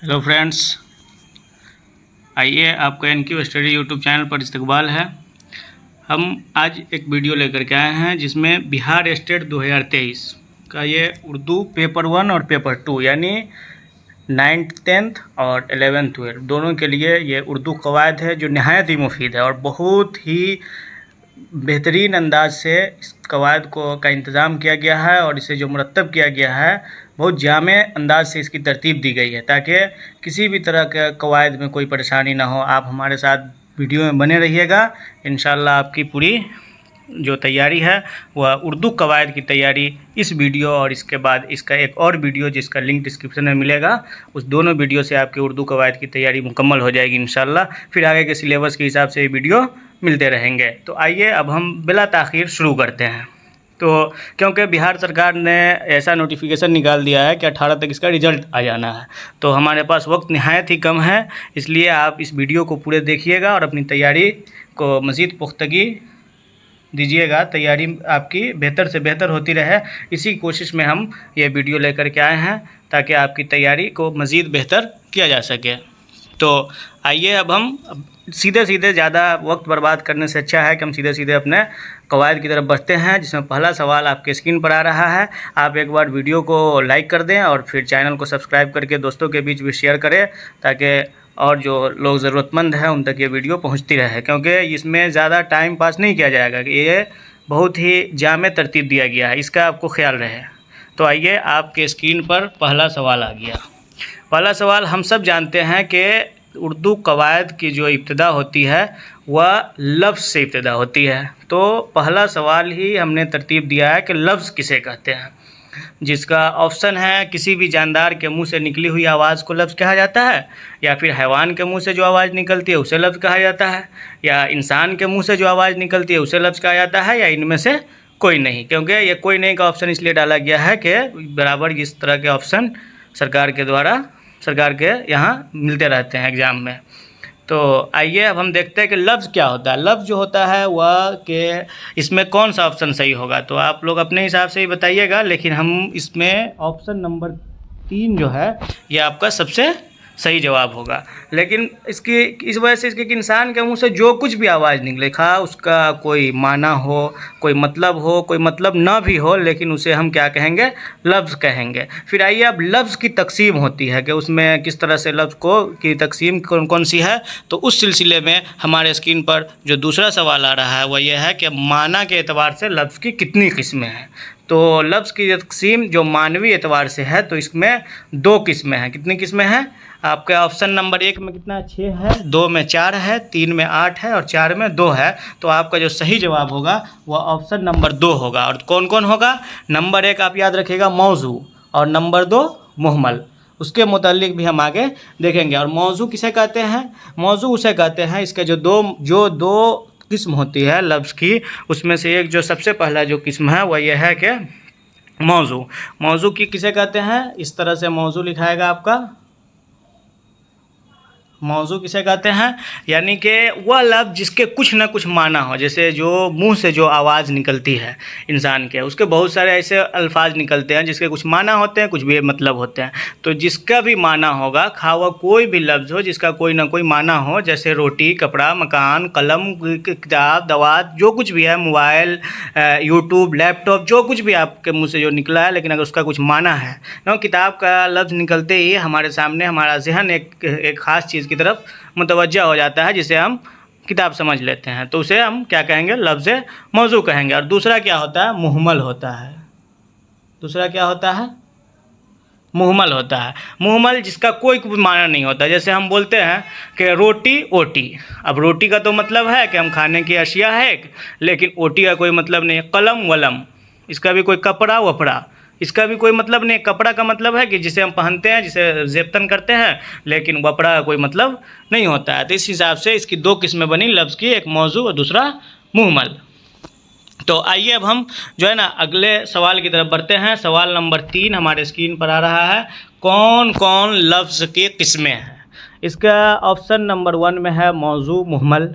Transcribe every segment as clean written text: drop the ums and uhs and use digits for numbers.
Hello friends, आइए आपका NQ study YouTube channel पर इस्तकबाल है। हम आज एक वीडियो लेकर के आए हैं जिसमें बिहार स्टेट 2023 का ये उर्दू पेपर 1 और पेपर 2 यानी 9th 10th और 11th 12 दोनों के लिए ये उर्दू कवायद है जो नहायत ही मुफीद है और बहुत ही बेहतरीन अंदाज से इस कवायद का इंतज़ाम किया गया है और इसे जो मुरत्तब किया गया है बहुत जामे अंदाज से इसकी तरतीब दी गई है ताकि किसी भी तरह के कवायद में कोई परेशानी ना हो। आप हमारे साथ वीडियो में बने रहिएगा। इंशाल्लाह आपकी पूरी जो तैयारी है वह उर्दू कवायद की तैयारी इस वीडियो और इसके बाद इसका एक और वीडियो जिसका लिंक डिस्क्रिप्शन में मिलेगा, उस दोनों वीडियो से आपकी उर्दू कवायद की तैयारी मुकम्मल हो जाएगी इंशाल्लाह। फिर आगे के सिलेबस के हिसाब से ये वीडियो मिलते रहेंगे। तो आइए अब हम बिला ताख़ीर शुरू करते हैं। तो क्योंकि बिहार सरकार ने ऐसा नोटिफिकेशन निकाल दिया है कि 18 तक इसका रिज़ल्ट आ जाना है, तो हमारे पास वक्त नहायत ही कम है, इसलिए आप इस वीडियो को पूरे देखिएगा और अपनी तैयारी को मज़ीद पुख्तगी दीजिएगा। तैयारी आपकी बेहतर से बेहतर होती रहे, इसी कोशिश में हम ये वीडियो लेकर के आए हैं ताकि आपकी तैयारी को मज़ीद बेहतर किया जा सके। तो आइए अब हम सीधे ज़्यादा वक्त बर्बाद करने से अच्छा है कि हम सीधे अपने कवायद की तरफ बढ़ते हैं, जिसमें पहला सवाल आपके स्क्रीन पर आ रहा है। आप एक बार वीडियो को लाइक कर दें और फिर चैनल को सब्सक्राइब करके दोस्तों के बीच भी शेयर करें ताकि और जो लोग ज़रूरतमंद हैं उन तक ये वीडियो पहुंचती रहे, क्योंकि इसमें ज़्यादा टाइम पास नहीं किया जाएगा। कि ये बहुत ही जामे तरतीब दिया गया है, इसका आपको ख्याल रहे। तो आइए आपके स्क्रीन पर पहला सवाल आ गया। पहला सवाल हम सब जानते हैं कि उर्दू कवायद की जो इब्तिदा होती है वह लफ्ज़ से इब्तिदा होती है। तो पहला सवाल ही हमने तरतीब दिया है कि लफ्ज़ किसे कहते हैं, जिसका ऑप्शन है किसी भी जानदार के मुंह से निकली हुई आवाज़ को लफ्ज़ कहा जाता है, या फिर हैवान के मुंह से जो आवाज़ निकलती है उसे लफ्ज़ कहा जाता है, या इंसान के मुंह से जो आवाज़ निकलती है उसे लफ्ज़ कहा जाता है, या इनमें से कोई नहीं। क्योंकि ये कोई नहीं का ऑप्शन इसलिए डाला गया है कि बराबर इस तरह के ऑप्शन सरकार के यहाँ मिलते रहते हैं एग्ज़ाम में। तो आइए अब हम देखते हैं कि लफ्ज़ क्या होता है। लफ्ज़ जो होता है वह कि इसमें कौन सा ऑप्शन सही होगा, तो आप लोग अपने हिसाब से ही बताइएगा, लेकिन हम इसमें ऑप्शन नंबर 3 जो है ये आपका सबसे सही जवाब होगा। लेकिन इस वजह से इसके इंसान के मुंह से जो कुछ भी आवाज़ निकले, खा उसका कोई माना हो, कोई मतलब ना भी हो, लेकिन उसे हम क्या कहेंगे, लफ्ज़ कहेंगे। फिर आइए अब लफ्ज़ की तकसीम होती है कि उसमें किस तरह से लफ्ज़ की तकसीम कौन सी है। तो उस सिलसिले में हमारे स्क्रीन पर जो दूसरा सवाल आ रहा है वह यह है कि माना के एतबार से लफ्ज़ की कितनी किस्में हैं। तो लफ्ज़ की तकसीम जो मानवी एतबार से है तो इसमें 2 किस्में हैं। कितनी किस्में हैं आपका ऑप्शन नंबर 1 में कितना 6 है, 2 में 4 है, 3 में 8 है और 4 में 2 है। तो आपका जो सही जवाब होगा वह ऑप्शन नंबर 2 होगा। और कौन कौन होगा, नंबर 1 आप याद रखिएगा मौजू, और नंबर 2 मुहमल। उसके मुतालिक भी हम आगे देखेंगे। और मौजू किसे कहते हैं, मौजू उसे कहते हैं इसके जो दो किस्म होती है लफ्ज़ की, उसमें से एक जो सबसे पहला जो किस्म है वह यह है कि मौजू की किसे कहते हैं। इस तरह से मौजू लिखाएगा आपका, मौजू किसे कहते हैं, यानी कि वह लफ्ज़ जिसके कुछ ना कुछ माना हो। जैसे जो मुंह से जो आवाज़ निकलती है इंसान के, उसके बहुत सारे ऐसे अल्फाज निकलते हैं जिसके कुछ माना होते हैं, कुछ बेमतलब होते हैं। तो जिसका भी माना होगा, खा वह कोई भी लफ्ज़ हो जिसका कोई ना कोई माना हो, जैसे रोटी, कपड़ा, मकान, कलम, किताब, दवात, जो कुछ भी है, मोबाइल, यूट्यूब, लैपटॉप, जो कुछ भी आपके मुँह से जो निकला है, लेकिन अगर उसका कुछ माना है, तो किताब का लफ्ज़ निकलते ही हमारे सामने हमारा जहन एक ख़ास चीज़ की तरफ मुतवज्जा हो जाता है, जिसे हम किताब समझ लेते हैं। तो उसे हम क्या कहेंगे, लफ्ज़ मौजू कहेंगे। और दूसरा क्या होता है, मुहमल होता है। दूसरा क्या होता है, मुहमल होता है। मुहमल जिसका कोई माना नहीं होता। जैसे हम बोलते हैं कि रोटी ओटी, अब रोटी का तो मतलब है कि हम खाने की अशिया है, लेकिन ओटी का कोई मतलब नहीं है। कलम वलम, इसका भी कोई कपड़ा वपड़ा, इसका भी कोई मतलब नहीं। कपड़ा का मतलब है कि जिसे हम पहनते हैं, जिसे जेबतन करते हैं, लेकिन वपड़ा का कोई मतलब नहीं होता है। तो इस हिसाब से इसकी 2 किस्में बनी लफ्ज़ की, एक मौजू और दूसरा मुहमल। तो आइए अब हम जो है ना अगले सवाल की तरफ बढ़ते हैं। सवाल नंबर 3 हमारे स्क्रीन पर आ रहा है, कौन कौन लफ्ज़ की किस्में हैं। इसका ऑप्शन नंबर 1 में है मौजू मुहमल,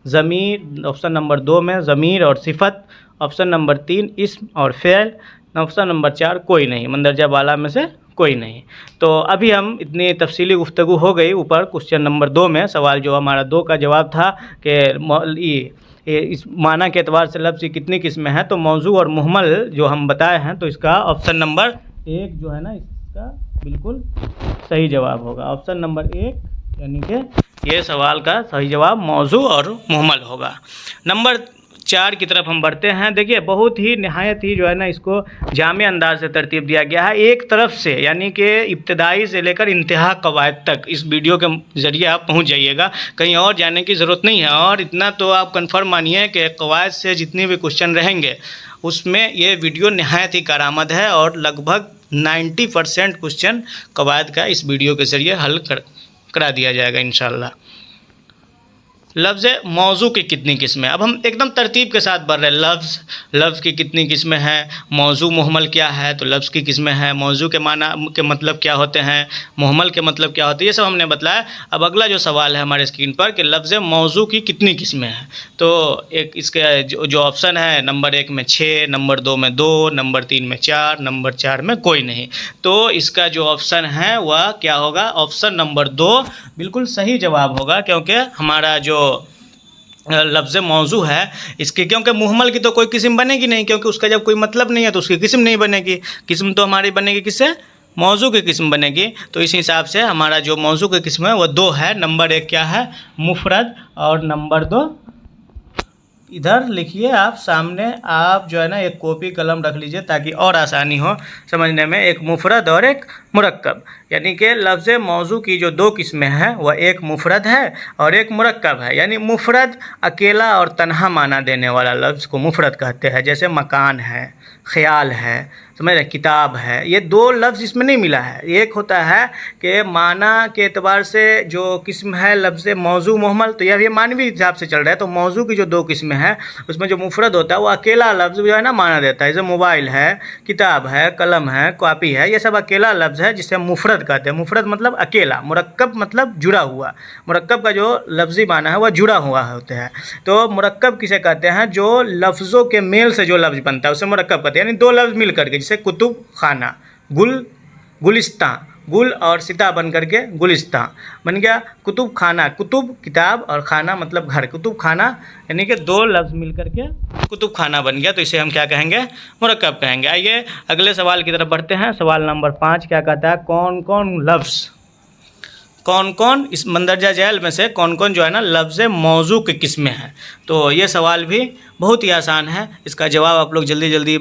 ज़मीर ऑप्शन नंबर 2 में ज़मीर और सिफत, ऑप्शन नंबर 3 इस्म और फ़ेल, ऑप्शन नंबर 4 कोई नहीं, मंदरजा बाला में से कोई नहीं। तो अभी हम इतनी तफसीली गुफ्तगू हो गई ऊपर क्वेश्चन नंबर 2 में, सवाल जो हमारा 2 का जवाब था कि इस माना के एतबार से लफ्ज़ की कितनी किस्में हैं, तो मौजू और मुहम्मल जो हम बताए हैं, तो इसका ऑप्शन नंबर 1 जो है ना, इसका बिल्कुल सही जवाब होगा। ऑप्शन नंबर 1 यानी कि ये सवाल का सही जवाब मौजू और मुहम्मल होगा। नंबर 4 की तरफ हम बढ़ते हैं। देखिए बहुत ही नहायत ही जो है ना, इसको जामे अंदाज से तरतीब दिया गया है एक तरफ से, यानी कि इब्तदाई से लेकर इंतहा कवायद तक इस वीडियो के ज़रिए आप पहुंच जाइएगा, कहीं और जाने की ज़रूरत नहीं है। और इतना तो आप कंफर्म मानिए कि कवायद से जितने भी क्वेश्चन रहेंगे उसमें ये वीडियो नहायत ही कारामद है, और लगभग 90% क्वेश्चन कवायद का इस वीडियो के ज़रिए हल करा दिया जाएगा इंशाल्लाह। लफ्ज़ मौजू की कितनी किस्में, अब हम एकदम तरतीब के साथ बढ़ रहे हैं। लफ्ज़ की कितनी किस्में हैं, मौजू मुहम्मल क्या है, तो लफ्ज़ की किस्में हैं, मौजू के माना के मतलब क्या होते हैं, मुहम्मल के मतलब क्या होते हैं, ये सब हमने बताया। अब अगला जो सवाल है हमारे स्क्रीन पर कि लफ्ज़ मौजू की कितनी किस्में हैं, तो एक इसके जो ऑप्शन है नंबर 1 में 6, नंबर 2 में 2, नंबर 3 में 4, नंबर 4 में कोई नहीं। तो इसका जो ऑप्शन है वह क्या होगा, ऑप्शन नंबर 2 बिल्कुल सही जवाब होगा, क्योंकि हमारा जो लफ्ज़ मौजू है इसके, क्योंकि मुहम्मल की तो कोई किस्म बनेगी नहीं, क्योंकि उसका जब कोई मतलब नहीं है तो उसकी किस्म नहीं बनेगी। किस्म तो हमारी बनेगी किससे, मौजू की किस्म बनेगी। तो इस हिसाब से हमारा जो मौजू की किस्म है वो 2 है। नंबर 1 क्या है, मुफरद, और नंबर 2 इधर लिखिए आप सामने, आप जो है ना एक कॉपी कलम रख लीजिए ताकि और आसानी हो समझने में। एक मुफरद और एक मुरक्कब, यानी कि लफ्ज़ मौजू की जो 2 किस्में हैं वह एक मुफरद है और एक मुरक्कब है। यानी मुफरद अकेला और तन्हा माना देने वाला लफ्ज़ को मुफरद कहते हैं, जैसे मकान है, ख़याल है, समझ रहे, किताब है। ये 2 लफ्ज़ इसमें नहीं मिला है। एक होता है कि माना के एतबार से जो किस्म है लफ्ज़ मौजू मुहम्मल, तो यह मानवी हिसाब से चल रहा है। तो मौजू की जो 2 किस्में हैं उसमें जो मुफरद होता है वो अकेला लफ्ज़ जो है ना माना देता है, जैसे मोबाइल है, किताब है, कलम है, कॉपी है, ये सब अकेला लफ्ज़ है जिसे मुफरद कहते हैं। मुफरद मतलब अकेला, मुरक्कब मतलब जुड़ा हुआ। मुरक्कब का जो लफ्ज़ी माना है वह जुड़ा हुआ होता है। तो मुरक्कब किसे कहते हैं, जो लफ्ज़ों के मेल से जो लफ्ज़ बनता है उसे मुरक्कब कहते हैं। यानी 2 लफ्ज़ मिल करके, जैसे कुतुब खाना, गुलिस्तान, गुल और सिता बन करके गुलिस्तान बन गया। कुतुब खाना, कुतुब किताब और खाना मतलब घर, कुतुब खाना, यानी कि 2 लफ्ज़ मिल करके कुतुब खाना बन गया। तो इसे हम क्या कहेंगे, मुरक्कब कहेंगे। आइए अगले सवाल की तरफ बढ़ते हैं। सवाल नंबर 5 क्या कहता है, कौन कौन इस मंदरजा झैल में से कौन कौन जो है ना लफ्ज़ मौजू की किस्में हैं। तो ये सवाल भी बहुत ही आसान है, इसका जवाब आप लोग जल्दी जल्दी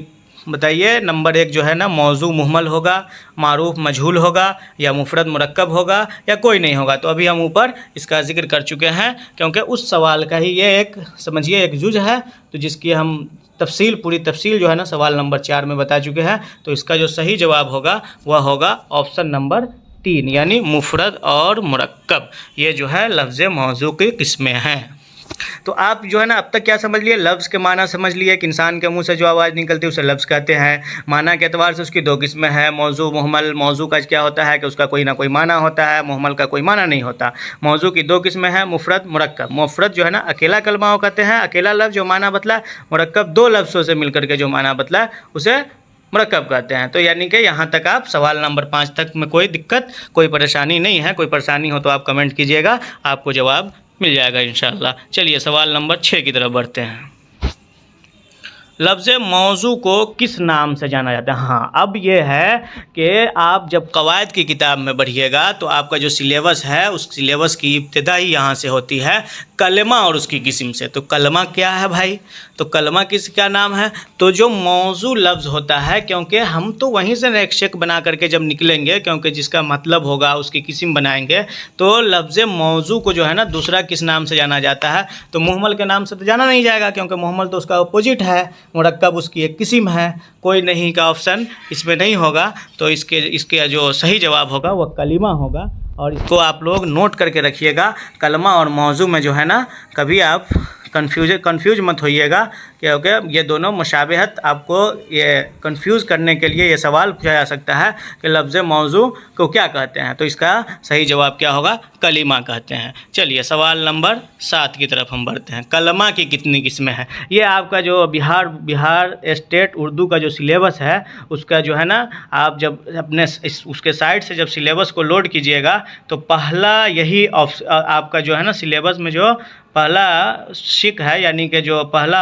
बताइए। नंबर 1 जो है ना मौजू मुहम्मल होगा, मारूफ मजहूल होगा, या मुफरद मुरक्कब होगा, या कोई नहीं होगा। तो अभी हम ऊपर इसका जिक्र कर चुके हैं, क्योंकि उस सवाल का ही ये एक समझिए एक जुज़ है, तो जिसकी हम पूरी तफसील जो है ना सवाल नंबर 4 में बता चुके हैं। तो इसका जो सही जवाब होगा वह होगा ऑप्शन नंबर 3, यानी मुफरद और मुरक्कब। ये जो है लफ्ज़ मौजू की किस्में हैं। तो आप जो है ना अब तक क्या समझ लिए, लफ्ज़ के माना समझ लिए कि इंसान के मुंह से जो आवाज़ निकलती है उसे लफ्ज़ कहते हैं। माना के एतबार से उसकी 2 किस्में हैं, मौजू मुहम्मल। मौजू का क्या होता है कि उसका कोई ना कोई माना होता है, मुहम्मल का कोई माना नहीं होता। मौजू की 2 किस्में हैं, मुफरद मुरक्कब। मुफरद जो है ना अकेला कलमा कहते हैं, अकेला लफ्ज़ जो माना बतला। मुरक्कब 2 लफ्ज़ों से मिल करके जो माना बतला उसे मुरक्कब कहते हैं। तो यानी कि यहाँ तक आप सवाल नंबर 5 तक में कोई दिक्कत, कोई परेशानी नहीं है। कोई परेशानी हो तो आप कमेंट कीजिएगा, आपको जवाब मिल जाएगा इंशाल्लाह। चलिए सवाल नंबर 6 की तरफ बढ़ते हैं। लफ्ज़ मौजू को किस नाम से जाना जाता है। हाँ, अब ये है कि आप जब कवायद की किताब में बढ़िएगा तो आपका जो सिलेबस है उस सिलेबस की इब्तिदा ही यहाँ से होती है कलमा और उसकी किस्म से। तो कलमा क्या है भाई, तो कलमा क्या नाम है, तो जो मौजू लफ्ज़ होता है, क्योंकि हम तो वहीं से एक शेक बना करके जब निकलेंगे, क्योंकि जिसका मतलब होगा उसकी किस्म बनाएंगे। तो लफ्ज़ मौजू को जो है ना दूसरा किस नाम से जाना जाता है, तो मुहम्मल के नाम से तो जाना नहीं जाएगा, क्योंकि मुहम्मल तो उसका अपोजिट है, मुरक्कब उसकी एक किस्म है। कोई नहीं का ऑप्शन इसमें नहीं होगा। तो इसके जो सही जवाब होगा वह कलिमा होगा, और इसको आप लोग नोट करके रखिएगा। कलमा और मौजू में जो है ना कभी आप कंफ्यूज मत होइएगा, क्योंकि ये दोनों मुशाबहत आपको ये कंफ्यूज करने के लिए ये सवाल पूछा जा सकता है कि लफ्ज़ मौजू को क्या कहते हैं। तो इसका सही जवाब क्या होगा? कलिमा कहते हैं। चलिए सवाल नंबर 7 की तरफ हम बढ़ते हैं। कलमा की कितनी किस्में हैं? ये आपका जो बिहार स्टेट उर्दू का जो सिलेबस है उसका जो है ना, आप जब अपने उसके साइट से जब सिलेबस को लोड कीजिएगा तो पहला यही आपका जो है ना सिलेबस में जो पहला शिक है, यानी कि जो पहला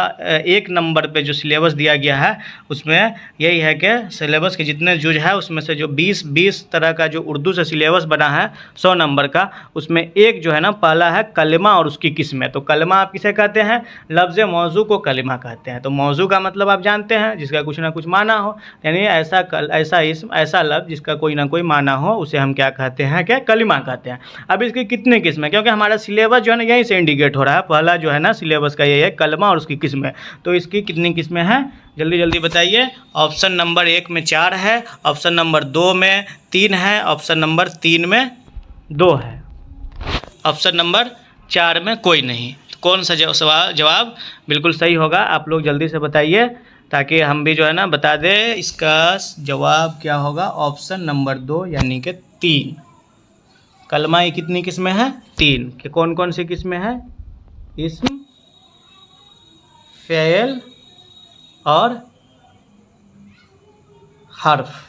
1 नंबर पे जो सिलेबस दिया गया है उसमें यही है कि सिलेबस के जितने जुज है उसमें से जो 20 तरह का जो उर्दू से सिलेबस बना है 100 नंबर का, उसमें एक जो है ना पहला है कलमा और उसकी किस्में। तो कलमा आप किसे कहते हैं? लफ्ज़ मौजू को कलमा कहते हैं। तो मौजू का मतलब आप जानते हैं, जिसका कुछ ना कुछ माना हो, यानी ऐसा लफ्ज़ जिसका कोई ना कोई माना हो उसे हम क्या कहते हैं? क्या कलिमा कहते हैं। अब इसकी कितनी किस्में, क्योंकि हमारा सिलेबस जो है ना यहीं से इंडिकेट हो रहा है। पहला जो है ना सिलेबस का ये है कलमा और उसकी किस्में। तो इसकी कितनी किस्में हैं जल्दी जल्दी बताइए। ऑप्शन नंबर 1 में 4 है, ऑप्शन नंबर 2 में 3 है, ऑप्शन नंबर 3 में 2 है, ऑप्शन नंबर 4 में कोई नहीं। तो कौन सा जवाब बिल्कुल सही होगा? आप लोग जल्दी से बताइए ताकि हम भी जो है ना बता दें इसका जवाब क्या होगा। ऑप्शन नंबर 2 यानी कि 3। कलमा की कितनी किस्में हैं? 3। कि कौन कौन सी किस्में हैं? इस्म, फ़ेल और हर्फ।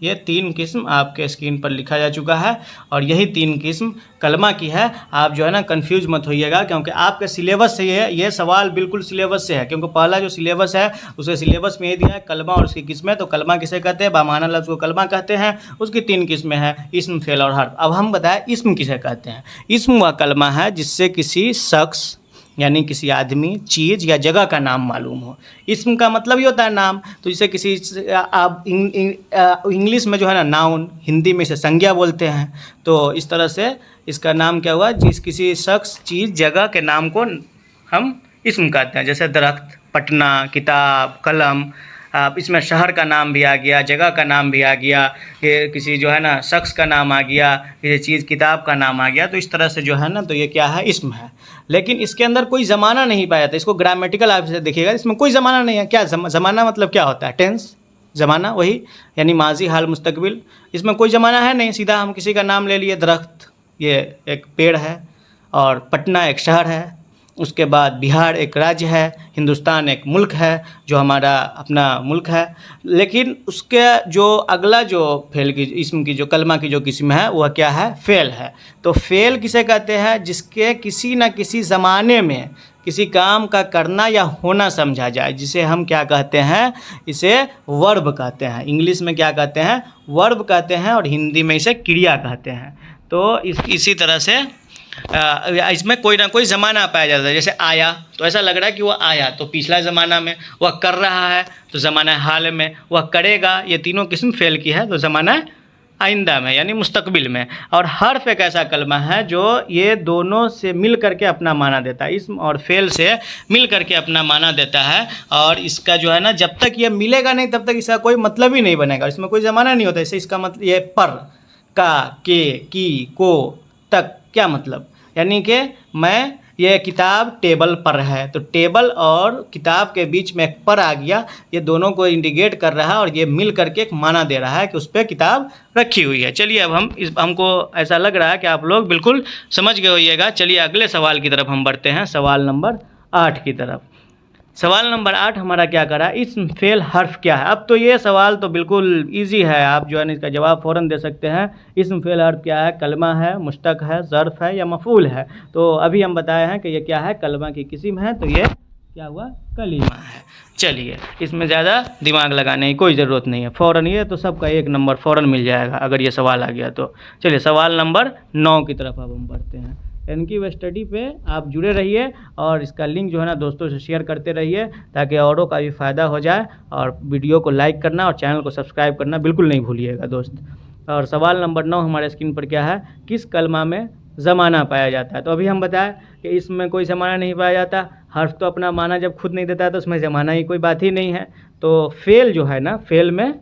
ये 3 किस्म आपके स्क्रीन पर लिखा जा चुका है और यही 3 किस्म कलमा की है। आप जो है ना कंफ्यूज मत होइएगा, क्योंकि आपके सिलेबस से ये सवाल बिल्कुल सिलेबस से है, क्योंकि पहला जो सिलेबस है उसके सिलेबस में ये दिया है कलमा और उसकी किस्में। तो कलमा किसे कहते हैं? बामाना लफ्ज़ को कलमा कहते हैं। उसकी 3 किस्में हैं, इस्म, फ़ेल और हर्फ। अब हम बताएं इस्म किसे कहते हैं। इस्म वह कलमा है जिससे किसी शख्स यानी किसी आदमी, चीज़ या जगह का नाम मालूम हो। इस्म का मतलब ही होता है नाम। तो जैसे किसी आप इंग्लिश में जो है ना नाउन, हिंदी में इसे संज्ञा बोलते हैं। तो इस तरह से इसका नाम क्या हुआ? किसी शख्स, चीज़, जगह के नाम को हम इस्म कहते हैं। जैसे दरख्त, पटना, किताब, कलम। इसमें शहर का नाम भी आ गया, जगह का नाम भी आ गया, किसी जो है ना शख्स का नाम आ गया, किसी चीज़, किताब का नाम आ गया। तो इस तरह से जो है ना तो ये क्या है? इस्म है। लेकिन इसके अंदर कोई ज़माना नहीं पाया जाता। इसको ग्रामेटिकल आप से देखिएगा, इसमें कोई ज़माना नहीं है। क्या ज़माना मतलब क्या होता है? टेंस, ज़माना वही, यानी माजी, हाल, मुस्तकबिल। इसमें कोई ज़माना है नहीं। सीधा हम किसी का नाम ले लिए, दरख्त ये एक पेड़ है, और पटना एक शहर है, उसके बाद बिहार एक राज्य है, हिंदुस्तान एक मुल्क है जो हमारा अपना मुल्क है। लेकिन उसके जो अगला जो फ़ेल की इस्म की जो कलमा की जो किस्म है वह क्या है? फ़ेल है। तो फ़ेल किसे कहते हैं? जिसके किसी न किसी ज़माने में किसी काम का करना या होना समझा जाए, जिसे हम क्या कहते हैं? इसे वर्ब कहते हैं। इंग्लिश में क्या कहते हैं? वर्ब कहते हैं, और हिंदी में इसे क्रिया कहते हैं। तो इसी तरह से इसमें कोई ना कोई ज़माना पाया जाता है। जैसे आया, तो ऐसा लग रहा है कि वह आया तो पिछला ज़माना में, वह कर रहा है तो ज़माना हाल में, वह करेगा, ये तीनों किस्म फ़ेल की है तो ज़माना आइंदा में यानी मुस्तकबिल में। और हर्फ एक ऐसा कलमा है जो ये दोनों से मिल करके अपना माना देता है, इस्म और फ़ेल से मिल करके अपना माना देता है। और इसका जो है ना जब तक ये मिलेगा नहीं तब तक इसका कोई मतलब ही नहीं बनेगा। इसमें कोई ज़माना नहीं होता। इससे इसका मतलब ये पर, का, के, की, को, तक, क्या मतलब? यानी कि मैं, ये किताब टेबल पर है, तो टेबल और किताब के बीच में एक पर आ गया, ये दोनों को इंडिकेट कर रहा है और ये मिल करके एक माना दे रहा है कि उस पर किताब रखी हुई है। चलिए अब हमको ऐसा लग रहा है कि आप लोग बिल्कुल समझ गए होइएगा। चलिए अगले सवाल की तरफ हम बढ़ते हैं, सवाल नंबर 8 की तरफ। सवाल नंबर 8 हमारा क्या करा? इस्म, फ़ेल, हर्फ क्या है? अब तो ये सवाल तो बिल्कुल इजी है, आप जो है ना इसका जवाब फ़ौरन दे सकते हैं। इस्म, फ़ेल, हर्फ क्या है? कलमा है, मुश्तक है, ज़र्फ़ है या मफ़ूल है? तो अभी हम बताए हैं कि ये क्या है? कलमा की किस्म है, तो ये क्या हुआ? कलीमा है। चलिए इसमें ज़्यादा दिमाग लगाने की कोई ज़रूरत नहीं है, फ़ौरन ये तो सबका 1 नंबर फ़ौरन मिल जाएगा अगर ये सवाल आ गया तो। चलिए सवाल नंबर 9 की तरफ अब हम बढ़ते हैं। एनक्यू स्टडी पे आप जुड़े रहिए और इसका लिंक जो है ना दोस्तों से शेयर करते रहिए ताकि औरों का भी फ़ायदा हो जाए। और वीडियो को लाइक करना और चैनल को सब्सक्राइब करना बिल्कुल नहीं भूलिएगा दोस्त। और सवाल नंबर 9 हमारे स्क्रीन पर क्या है? किस कलमा में ज़माना पाया जाता है? तो अभी हम बताएं कि इसमें कोई ज़माना नहीं पाया जाता। हर्फ तो अपना माना जब खुद नहीं देता है तो उसमें ज़माना ही कोई बात ही नहीं है। तो फ़ेल जो है ना, फ़ेल में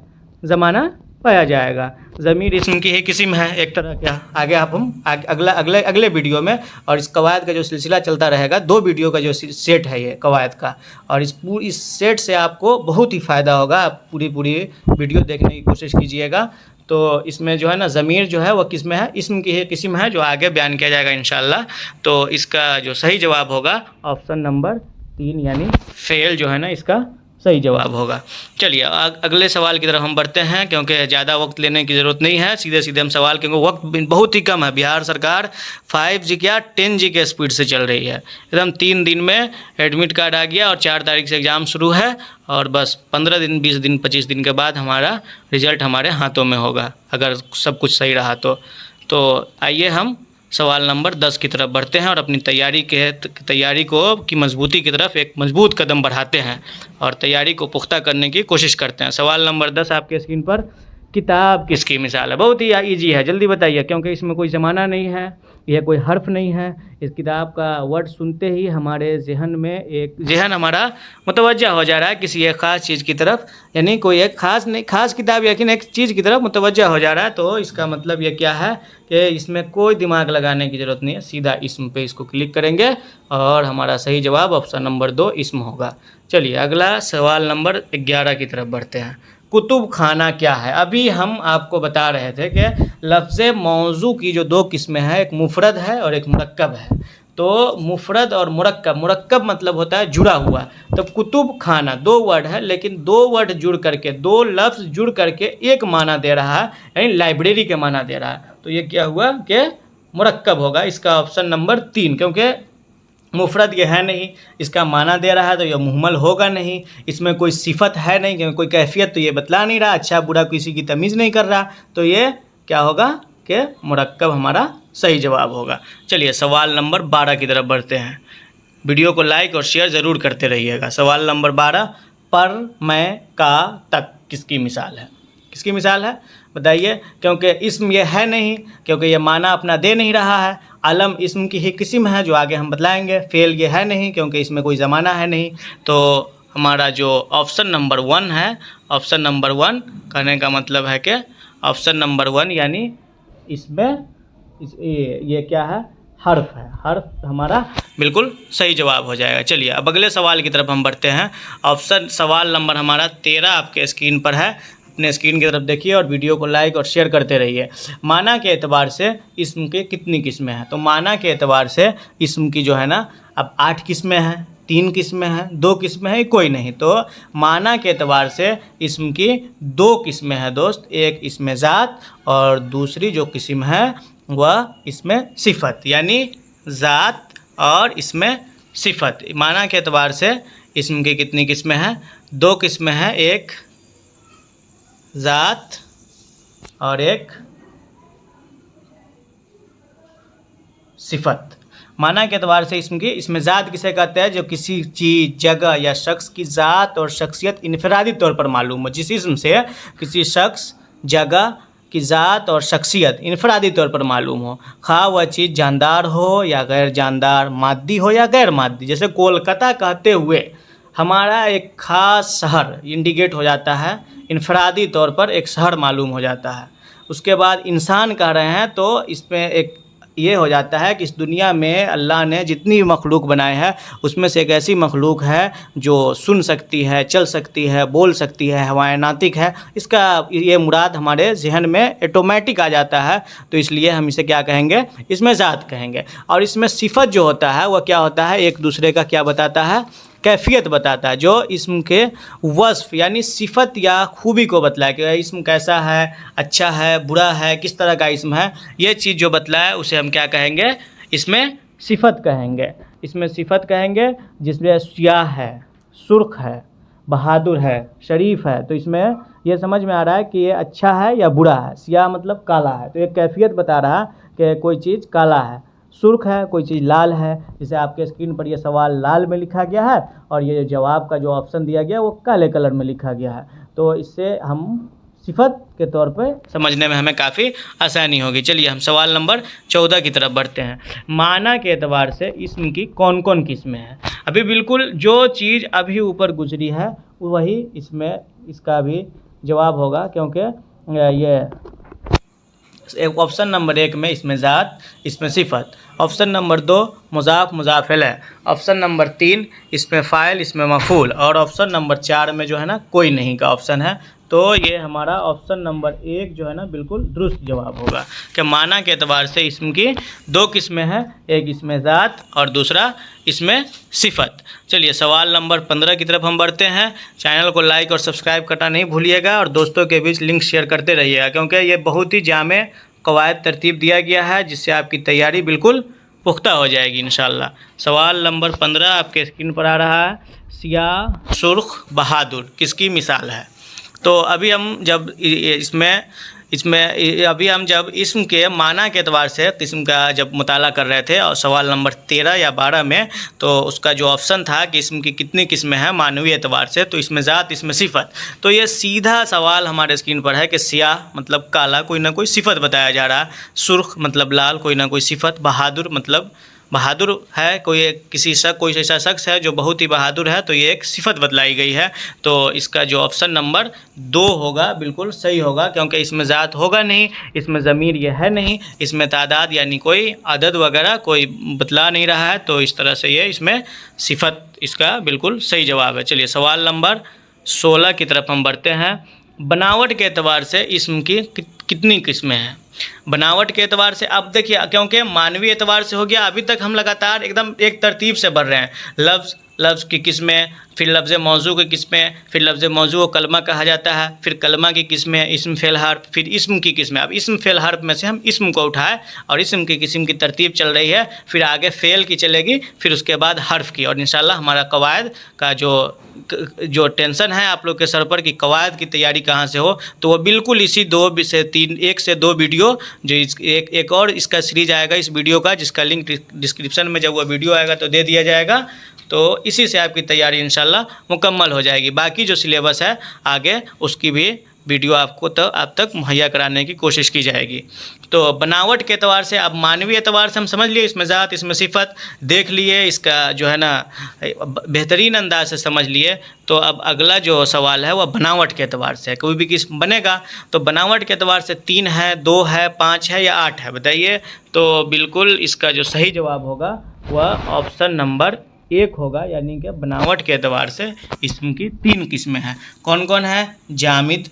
ज़माना पाया जाएगा। ज़मीर इसम की ही किस्म है एक तरह का। आगे आप हम अगले वीडियो में, और इस कवायद का जो सिलसिला चलता रहेगा, 2 वीडियो का जो सेट है ये कवायद का, और इस सेट से आपको बहुत ही फ़ायदा होगा। आप पूरी वीडियो देखने की कोशिश कीजिएगा। तो इसमें जो है ना ज़मीर जो है वो किस में है, इस्म की ही किस्म है, जो आगे बयान किया जाएगा इंशाअल्लाह। तो इसका जो सही जवाब होगा ऑप्शन नंबर 3 यानी फेल जो है ना इसका सही जवाब होगा। चलिए अगले सवाल की तरफ हम बढ़ते हैं, क्योंकि ज़्यादा वक्त लेने की ज़रूरत नहीं है, सीधे सीधे हम सवाल, क्योंकि वक्त बहुत ही कम है। बिहार सरकार 5G क्या 10G के स्पीड से चल रही है एकदम। 3 दिन में एडमिट कार्ड आ गया और 4 तारीख से एग्ज़ाम शुरू है, और बस 15 दिन 20 दिन 25 दिन के बाद हमारा रिज़ल्ट हमारे हाथों में होगा, अगर सब कुछ सही रहा तो आइए हम सवाल नंबर 10 की तरफ बढ़ते हैं और अपनी तैयारी की मजबूती की तरफ एक मजबूत कदम बढ़ाते हैं और तैयारी को पुख्ता करने की कोशिश करते हैं। सवाल नंबर 10 आपके स्क्रीन पर, किताब किसकी मिसाल है? बहुत ही इजी है, जल्दी बताइए, क्योंकि इसमें कोई ज़माना नहीं है, यह कोई हर्फ नहीं है। इस किताब का वर्ड सुनते ही हमारे जहन हमारा मुतवज्जा हो जा रहा है किसी एक ख़ास चीज़ की तरफ, यानी कोई एक ख़ास किताब, लेकिन एक चीज़ की तरफ मुतवज्जा हो जा रहा है। तो इसका मतलब ये क्या है कि इसमें कोई दिमाग लगाने की ज़रूरत नहीं है, सीधा इस्म पे इसको क्लिक करेंगे और हमारा सही जवाब ऑप्शन नंबर 2 इस्म होगा। चलिए अगला सवाल नंबर 11 की तरफ बढ़ते हैं। कुतुब खाना क्या है? अभी हम आपको बता रहे थे कि लफ्ज़ मौजू की जो 2 किस्में हैं, एक मुफरद है और एक मुरक्कब है। तो मुफरद और मुरक्कब मतलब होता है जुड़ा हुआ। तो कुतुब खाना 2 वर्ड है, लेकिन 2 वर्ड जुड़ करके, 2 लफ्ज़ जुड़ करके एक माना दे रहा है, यानी लाइब्रेरी के माना दे रहा है। तो ये क्या हुआ कि मुरक्कब होगा, इसका ऑप्शन नंबर 3, क्योंकि मुफरद ये है नहीं, इसका माना दे रहा है तो यह मुहमल होगा नहीं, इसमें कोई सिफत है नहीं, क्योंकि कोई कैफियत तो ये बतला नहीं रहा, अच्छा बुरा किसी की तमीज़ नहीं कर रहा, तो ये क्या होगा कि मुरक्कब हमारा सही जवाब होगा। चलिए सवाल नंबर 12 की तरफ बढ़ते हैं। वीडियो को लाइक और शेयर ज़रूर करते रहिएगा। सवाल नंबर 12, पर, मैं, का, तक किसकी मिसाल है? किसकी मिसाल है बताइए? क्योंकि इस्म ये है नहीं, क्योंकि ये माना अपना दे नहीं रहा है। अलम इस्म की ही किस्म है, जो आगे हम बतलाएंगे। फेल ये है नहीं, क्योंकि इसमें कोई ज़माना है नहीं। तो हमारा जो ऑप्शन नंबर 1 है, ऑप्शन नंबर 1 कहने का मतलब है कि ऑप्शन नंबर 1 यानी इसमें ये क्या है, हर्फ है। हर्फ हमारा बिल्कुल सही जवाब हो जाएगा। चलिए अब अगले सवाल की तरफ हम बढ़ते हैं। सवाल नंबर हमारा 13 आपके स्क्रीन पर है, अपने स्क्रीन की तरफ देखिए और वीडियो को लाइक और शेयर करते रहिए। माना के एतबार से इस्म के कितनी किस्में हैं? तो माना के एतबार से इस्म की जो है ना, अब 8 किस्में हैं, 3 किस्में हैं, 2 किस्में हैं, कोई नहीं। तो माना के एतबार से इस्म की 2 किस्में हैं दोस्त, एक इसमें ज़ात और दूसरी जो किस्म है वह इसमें सिफत, यानी ज़ात और इसमें सिफत। माना के एतबार से इस्म की कितनी किस्में हैं? 2 किस्में हैं, एक ज़ात और एक सिफत। माना के एतबार से इसमें ज़ात किसे कहते हैं? जो किसी चीज़, जगह या शख्स की ज़ात और शख्सियत इनफरादी तौर पर मालूम हो। जिस इस्म से किसी शख्स, जगह की ज़ात और शख्सियत इनफरादी तौर पर मालूम हो, खा वह चीज़ जानदार हो या गैर जानदार, मादी हो या गैर मादी। जैसे कोलकाता कहते हुए हमारा एक ख़ास शहर इंडिकेट हो जाता है, इनफरादी तौर पर एक शहर मालूम हो जाता है। उसके बाद इंसान कह रहे हैं तो इसमें एक ये हो जाता है कि इस दुनिया में अल्लाह ने जितनी भी मखलूक बनाए हैं उसमें से एक ऐसी मखलूक है जो सुन सकती है, चल सकती है, बोल सकती है, हवाएं नातिक है। इसका ये मुराद हमारे जहन में ऑटोमेटिक आ जाता है, तो इसलिए हम इसे क्या कहेंगे? इसमें ज़ात कहेंगे। और इसमें सिफत जो होता है वह क्या होता है? एक दूसरे का क्या बताता है? कैफियत बताता है, जो इस्म के वस्फ़ यानी सिफत या खूबी को बतलाए कि इस्म कैसा है, अच्छा है, बुरा है, किस तरह का इस्म है, ये चीज़ जो बतलाए उसे हम क्या कहेंगे? इसमें सिफत कहेंगे। इसमें सिफत कहेंगे, जिसमें स्याह है, सुर्ख है, बहादुर है, शरीफ है। तो इसमें यह समझ में आ रहा है कि ये अच्छा है या बुरा है। स्याह मतलब काला है, तो एक कैफियत बता रहा है कि कोई चीज़ काला है। सुर्ख है, कोई चीज़ लाल है, जैसे आपके स्क्रीन पर ये सवाल लाल में लिखा गया है और ये जवाब का जो ऑप्शन दिया गया वो काले कलर में लिखा गया है। तो इससे हम सिफत के तौर पे समझने में हमें काफ़ी आसानी होगी। चलिए हम सवाल नंबर 14 की तरफ बढ़ते हैं। माना के एतबार से इस्म की कौन कौन किस्में हैं? अभी बिल्कुल जो चीज़ अभी ऊपर गुजरी है वही इसमें इसका भी जवाब होगा, क्योंकि ये एक ऑप्शन नंबर 1 में इसमें ज़ात, इसमें सिफत। Option number 2 मुज़ाफ़ मुज़ाफ़ इलैह। ऑप्शन नंबर 3 इसमें फ़ाइल, इसमें मफ़ूल। और ऑप्शन नंबर 4 में जो है ना कोई नहीं का ऑप्शन है। तो ये हमारा ऑप्शन नंबर 1 जो है ना बिल्कुल दुरुस्त जवाब होगा कि माना के एतबार से इसम की 2 किस्में हैं, एक इसमें ज़ात और दूसरा इसमें सिफत। चलिए सवाल नंबर 15 की तरफ हम बढ़ते हैं। चैनल को लाइक और सब्सक्राइब करना नहीं भूलिएगा और दोस्तों के बीच लिंक शेयर करते रहिएगा, क्योंकि ये बहुत ही जामे कवायद तरतीब दिया गया है जिससे आपकी तैयारी बिल्कुल पुख्ता हो जाएगी इंशाल्लाह। सवाल नंबर 15 आपके स्क्रीन पर आ रहा है। सियाह, सुर्ख, बहादुर किसकी मिसाल है? तो अभी हम जब अभी हम जब इस्म के माना के एतबार से किस्म का जब मुताला कर रहे थे और सवाल नंबर 13 या 12 में, तो उसका जो ऑप्शन था कि इस्म की कितनी किस्में हैं मानवी एतबार से, तो इसमें ज़ात, इसमें सिफत। तो ये सीधा सवाल हमारे स्क्रीन पर है कि सियाह मतलब काला, कोई ना कोई सिफत बताया जा रहा है। सुर्ख मतलब लाल, कोई ना कोई सिफत। बहादुर मतलब बहादुर है, कोई ऐसा शख्स है जो बहुत ही बहादुर है, तो ये एक सिफत बतलाई गई है। तो इसका जो ऑप्शन नंबर 2 होगा बिल्कुल सही होगा, क्योंकि इसमें ज़ात होगा नहीं, इसमें ज़मीर ये है नहीं, इसमें तादाद यानी कोई अदद वगैरह कोई बतला नहीं रहा है, तो इस तरह से ये इसमें सिफत इसका बिल्कुल सही जवाब है। चलिए सवाल नंबर 16 की तरफ हम बढ़ते हैं। बनावट के एतबार से इस्म की कितनी किस्में हैं? बनावट के एतबार से अब देखिए, क्योंकि मानवी एतबार से हो गया, अभी तक हम लगातार एकदम एक तरतीब से बढ़ रहे हैं। लफ्ज़ की किस्में, फिर लफ्ज़ मौजू की किस्में, फिर लफ्ज़ मौजू को कलमा कहा जाता है, फिर कलमा की किस्में, इस्म फ़ेल हर्फ, फिर इस्म की किस्में। अब इस्म फ़ेल हर्फ में से हम इस्म को उठाए और इस्म की किस्म की तरतीब चल रही है, फिर आगे फ़ेल की चलेगी, फिर उसके बाद हर्फ की। और इंशाल्लाह हमारा कवायद का जो टेंशन है आप लोग के सर पर कि कवायद की तैयारी कहाँ से हो, तो वो बिल्कुल इसी 1 से 2 वीडियो जो एक और इसका सीरीज आएगा इस वीडियो का, जिसका लिंक डिस्क्रिप्शन में जब वो वीडियो आएगा तो दे दिया जाएगा। तो इसी से आपकी तैयारी इंशाल्लाह मुकम्मल हो जाएगी। बाकी जो सिलेबस है आगे उसकी भी वीडियो आपको तो आप तक मुहैया कराने की कोशिश की जाएगी। तो बनावट के एतबार से, अब मानवी एतबार से हम समझ लिए इसमें ज़ात, इसमें सिफत देख लिए, इसका जो है ना बेहतरीन अंदाज से समझ लिए। तो अब अगला जो सवाल है वह बनावट के एतबार से, कोई भी किस्म बनेगा तो बनावट के एतबार से 3 है, 2 है, 5 है या 8 है, बताइए। तो बिल्कुल इसका जो सही जवाब होगा वह ऑप्शन नंबर 1 होगा, यानी कि बनावट के एतबार से इस्म की 3 किस्में हैं। कौन कौन है? जामिद,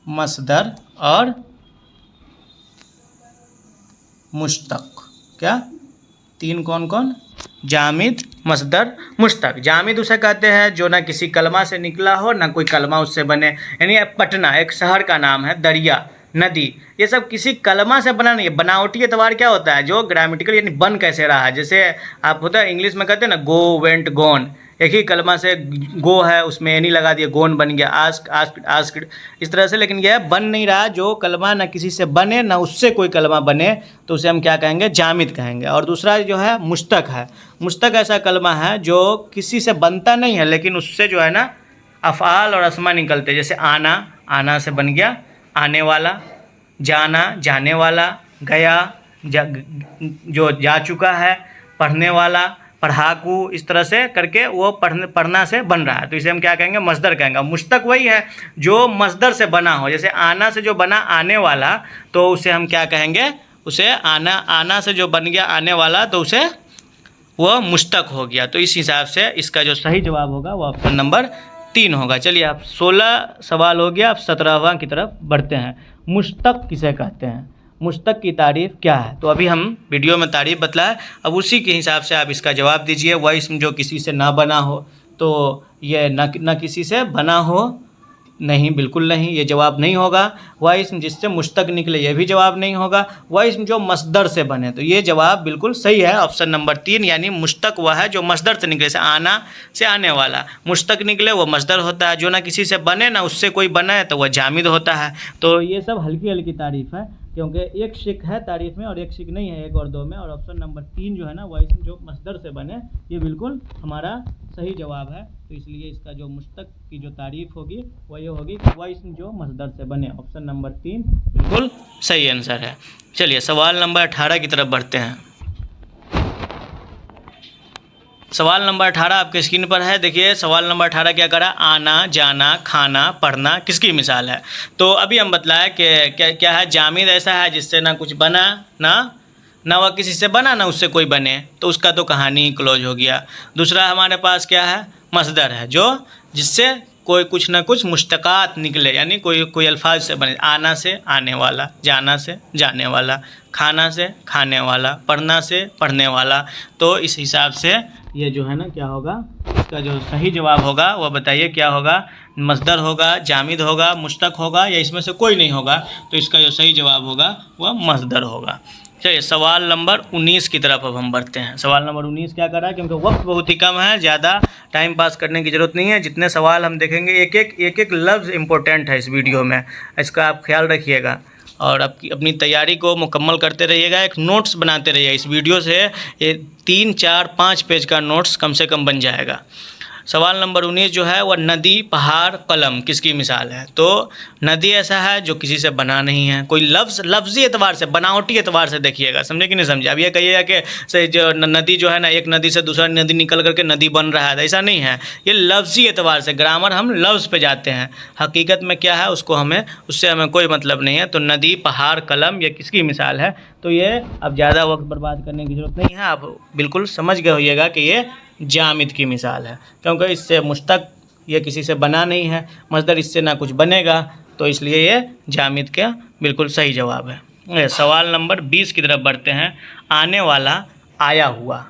मस्दर और मुश्तक। क्या 3 कौन कौन? जामिद, मस्दर, मुश्तक। जामिद उसे कहते हैं जो ना किसी कलमा से निकला हो ना कोई कलमा उससे बने, यानी पटना एक शहर का नाम है, दरिया, नदी, ये सब किसी कलमा से बना नहीं है। बनावटी एतबार क्या होता है? जो ग्रामेटिकल यानी बन कैसे रहा है, जैसे आप होता है इंग्लिश में कहते हैं ना गो, वेंट, गोन, एक ही कलमा से गो है उसमें एनी लगा दिया, गोन बन गया, आस्क इस तरह से। लेकिन यह बन नहीं रहा, जो कलमा ना किसी से बने ना उससे कोई कलमा बने, तो उसे हम क्या कहेंगे? जामिद कहेंगे। और दूसरा जो है मुश्तक है। मुश्तक ऐसा कलमा है जो किसी से बनता नहीं है, लेकिन उससे जो है ना अफ़आल और अस्मा निकलते, जैसे आना से बन गया आने वाला, जाना जाने वाला, गया जो जा चुका है, पढ़ने वाला पढ़ाकू, इस तरह से करके वो पढ़ना से बन रहा है, तो इसे हम क्या कहेंगे? मस्दर कहेंगे। मुश्तक वही है जो मस्दर से बना हो, जैसे आना से जो बना आने वाला, तो उसे हम क्या कहेंगे? उसे आना से जो बन गया आने वाला, तो उसे वह मुश्तक हो गया। तो इस हिसाब से इसका जो सही जवाब होगा वो ऑप्शन नंबर 3 होगा। चलिए आप 16 सवाल हो गया, आप 17वां की तरफ बढ़ते हैं। मुश्तक किसे कहते हैं? मुश्तक की तारीफ़ क्या है? तो अभी हम वीडियो में तारीफ़ बतलाए, अब उसी के हिसाब से आप इसका जवाब दीजिए। वह इसम जो किसी से ना बना हो, तो ये न किसी से बना हो, नहीं, बिल्कुल नहीं, ये जवाब नहीं होगा। वह इसम जिससे मुश्तक निकले, ये भी जवाब नहीं होगा। वह इसम जो मस्दर से बने, तो ये जवाब बिल्कुल सही है, ऑप्शन नंबर 3, यानी मुश्तक वह है जो मस्दर से निकले, से आना से आने वाला मुश्तक निकले वो मस्दर होता है। जो ना किसी से बने ना उससे कोई बने, तो वह जामिद होता है। तो ये सब हल्की हल्की तारीफ़ है, क्योंकि एक शिक है तारीफ़ में और एक शिक नहीं है 1 और 2 में। और ऑप्शन नंबर 3 जो है ना वह इसम जो मस्दर से बने, ये बिल्कुल हमारा सही जवाब है। तो इसलिए इसका जो मुश्तक की जो तारीफ़ होगी वह ये होगी कि वह इसम जो मस्दर से बने। ऑप्शन नंबर 3 बिल्कुल सही आंसर है। चलिए सवाल नंबर 18 की तरफ बढ़ते हैं। सवाल नंबर 18 आपके स्क्रीन पर है। देखिए सवाल नंबर 18 क्या करा, आना जाना खाना पढ़ना किसकी मिसाल है। तो अभी हम बतलाए कि क्या है, जामिद ऐसा है जिससे ना कुछ बना ना वह किसी से बना ना उससे कोई बने, तो उसका तो कहानी क्लोज हो गया। दूसरा हमारे पास क्या है, मसदर है जो जिससे कोई कुछ ना कुछ मुश्तकात निकले, यानी कोई अल्फाज से बने, आना से आने वाला, जाना से जाने वाला, खाना से खाने वाला, पढ़ना से पढ़ने वाला। तो इस हिसाब से ये जो है ना क्या होगा, इसका जो सही जवाब होगा वह बताइए क्या होगा, मसदर होगा, जामिद होगा, मुश्तक होगा, या इसमें से कोई नहीं होगा। तो इसका जो सही जवाब होगा वह मसदर होगा। चलिए सवाल नंबर 19 की तरफ अब हम बढ़ते हैं। सवाल नंबर 19 क्या कर रहा है, क्योंकि वक्त बहुत ही कम है, ज़्यादा टाइम पास करने की ज़रूरत नहीं है। जितने सवाल हम देखेंगे एक एक लफ्ज़ इम्पोर्टेंट है इस वीडियो में, इसका आप ख्याल रखिएगा और अपनी तैयारी को मुकम्मल करते रहिएगा। एक नोट्स बनाते रहिए, इस वीडियो से ये 3, 4, 5 पेज का नोट्स कम से कम बन जाएगा। सवाल नंबर 19 जो है वह नदी पहाड़ कलम किसकी मिसाल है। तो नदी ऐसा है जो किसी से बना नहीं है, कोई लफ्ज़ी एतबार से, बनावटी एतबार से देखिएगा, समझे कि नहीं समझे। अब ये कहिएगा कि सही जो नदी जो है ना, एक नदी से दूसरा नदी निकल करके नदी बन रहा है, ऐसा नहीं है। ये लफ्ज़ी एतबार से, ग्रामर हम लफ्ज़ पे जाते हैं, हकीकत में क्या है उससे हमें कोई मतलब नहीं है। तो नदी पहाड़ कलम ये किसकी मिसाल है। तो ये अब ज़्यादा वक्त बर्बाद करने की ज़रूरत नहीं है, आप बिल्कुल समझ गए होइएगा कि ये जामिद की मिसाल है, क्योंकि इससे मुश्तक ये किसी से बना नहीं है, मसदर इससे ना कुछ बनेगा, तो इसलिए ये जामिद का बिल्कुल सही जवाब है। सवाल नंबर 20 की तरफ बढ़ते हैं। आने वाला आया हुआ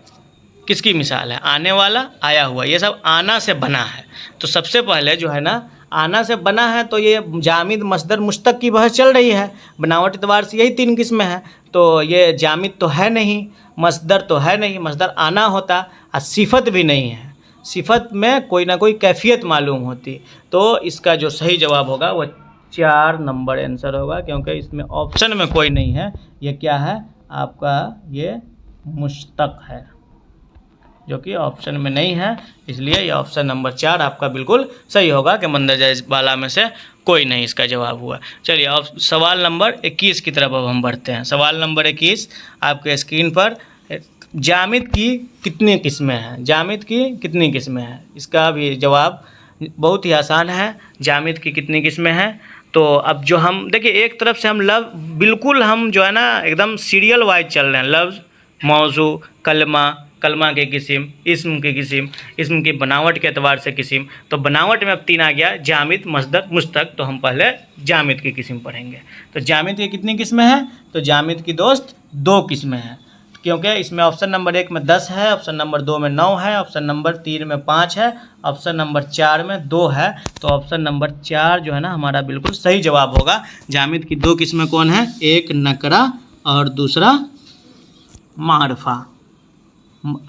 किसकी मिसाल है। आने वाला आया हुआ ये सब आना से बना है। तो सबसे पहले जो है ना आना से बना है, तो ये जामिद मसदर मुश्तक की बहस चल रही है। बनावट एतबार से यही 3 किस्में हैं। तो ये जामिद तो है नहीं, मसदर तो है नहीं, मसदर आना होता, और सिफत भी नहीं है, सिफत में कोई ना कोई कैफियत मालूम होती। तो इसका जो सही जवाब होगा वह 4 नंबर आंसर होगा, क्योंकि इसमें ऑप्शन में कोई नहीं है। ये क्या है आपका, ये मुश्तक है, जो कि ऑप्शन में नहीं है, इसलिए ये ऑप्शन नंबर 4 आपका बिल्कुल सही होगा कि मंदरजा वाला में से कोई नहीं इसका जवाब हुआ। चलिए अब सवाल नंबर 21 की तरफ अब हम बढ़ते हैं। सवाल नंबर 21 आपके स्क्रीन पर, जामिद की कितनी किस्में हैं, जामिद की कितनी किस्में हैं। इसका भी जवाब बहुत ही आसान है, जामिद की कितनी किस्में हैं। तो अब जो हम देखिए, एक तरफ से हम बिल्कुल हम जो है ना एकदम सीरियल वाइज चल रहे हैं, लफ्ज़, मौजू, कलमा के किस्म, इस्म के किस्म, इस्म की बनावट के एतबार से किस्म। तो बनावट में अब 3 आ गया, जामिद मसदर मुश्तक। तो हम पहले जामिद की किस्म पढ़ेंगे। तो जामिद की कितनी किस्में हैं, तो जामिद की दोस्त 2 किस्में हैं, क्योंकि इसमें ऑप्शन नंबर 1 में 10 है, ऑप्शन नंबर 2 में 9 है, ऑप्शन नंबर 3 में 5 है, ऑप्शन नंबर 4 में 2 है। तो ऑप्शन नंबर 4 जो है ना हमारा बिल्कुल सही जवाब होगा। जामिद की 2 किस्में कौन है, एक नकरा और दूसरा मारफा।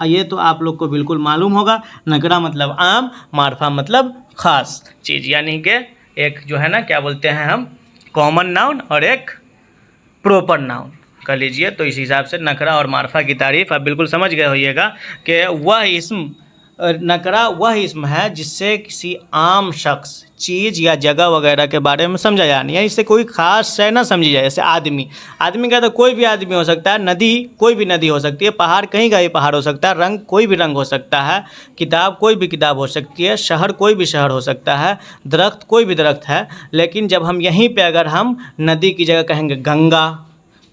ये तो आप लोग को बिल्कुल मालूम होगा, नकरा मतलब आम, मारफा मतलब ख़ास चीज़, यानी कि एक जो है ना क्या बोलते हैं हम, कॉमन नाउन और एक प्रॉपर नाउन कर लीजिए। तो इस हिसाब से नकरा और मारफा की तारीफ़ आप बिल्कुल समझ गए होइएगा कि वह इस्म, नकरा वह इस्म है जिससे किसी आम शख्स, चीज़ या जगह वगैरह के बारे में समझा जाए, यानी इससे कोई ख़ास शय ना समझी जाए। जैसे आदमी का तो कोई भी आदमी हो सकता है, नदी कोई भी नदी हो सकती है, पहाड़ कहीं का भी पहाड़ हो सकता है, रंग कोई भी रंग हो सकता है, किताब कोई भी किताब हो सकती है, शहर कोई भी शहर हो सकता है, दरख्त कोई भी दरख्त है। लेकिन जब हम यहीं पर अगर हम नदी की जगह कहेंगे गंगा,